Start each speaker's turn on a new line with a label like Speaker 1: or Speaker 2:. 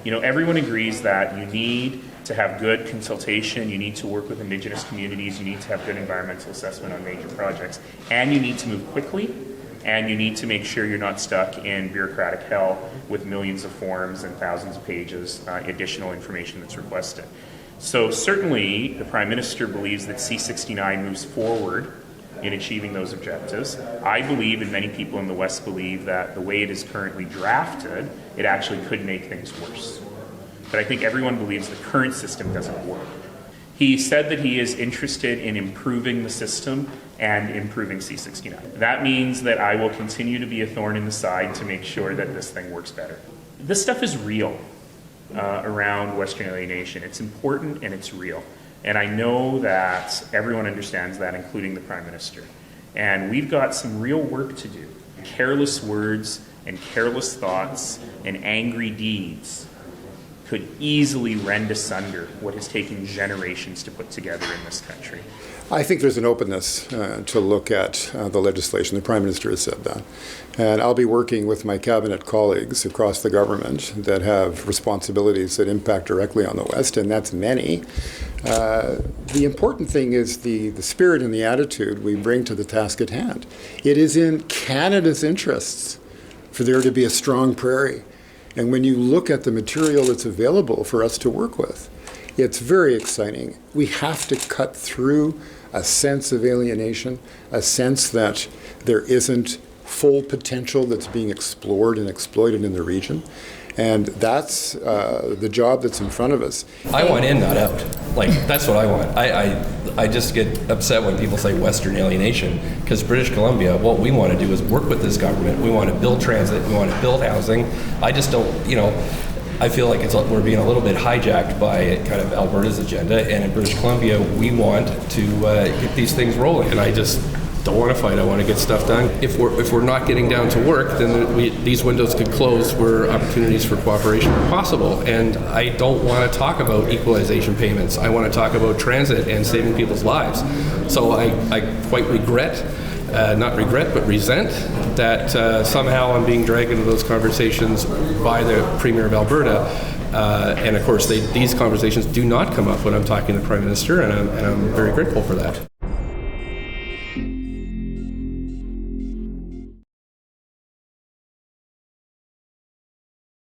Speaker 1: Everyone agrees that you need to have good consultation, you need to work with Indigenous communities, you need to have good environmental assessment on major projects, and you need to move quickly, and you need to make sure you're not stuck in bureaucratic hell with millions of forms and thousands of pages, additional information that's requested. So certainly the Prime Minister believes that C-69 moves forward in achieving those objectives. I believe, and many people in the West believe, that the way it is currently drafted, it actually could make things worse. But I think everyone believes the current system doesn't work. He said that he is interested in improving the system and improving C-69. That means that I will continue to be a thorn in the side to make sure that this thing works better. This stuff is real around Western alienation. It's important and it's real. And I know that everyone understands that, including the Prime Minister. And we've got some real work to do. Careless words and careless thoughts and angry deeds could easily rend asunder what has taken generations to put together in this country.
Speaker 2: I think there's an openness to look at the legislation. The Prime Minister has said that. And I'll be working with my cabinet colleagues across the government that have responsibilities that impact directly on the West, and that's many. The important thing is the spirit and the attitude we bring to the task at hand. It is in Canada's interests for there to be a strong prairie. And when you look at the material that's available for us to work with, it's very exciting. We have to cut through a sense of alienation, a sense that there isn't full potential that's being explored and exploited in the region. And that's the job that's in front of us.
Speaker 3: I want in, not out. That's what I want. I just get upset when people say Western alienation, because British Columbia, what we want to do is work with this government. We want to build transit, we want to build housing. I just don't, I feel like we're being a little bit hijacked by kind of Alberta's agenda, and in British Columbia, we want to get these things rolling. And I just don't want to fight. I want to get stuff done. If we're not getting down to work, then these windows could close where opportunities for cooperation are possible. And I don't want to talk about equalization payments. I want to talk about transit and saving people's lives. So I quite regret, not regret, but resent that somehow I'm being dragged into those conversations by the Premier of Alberta. And of course, these conversations do not come up when I'm talking to the Prime Minister, and I'm very grateful for that.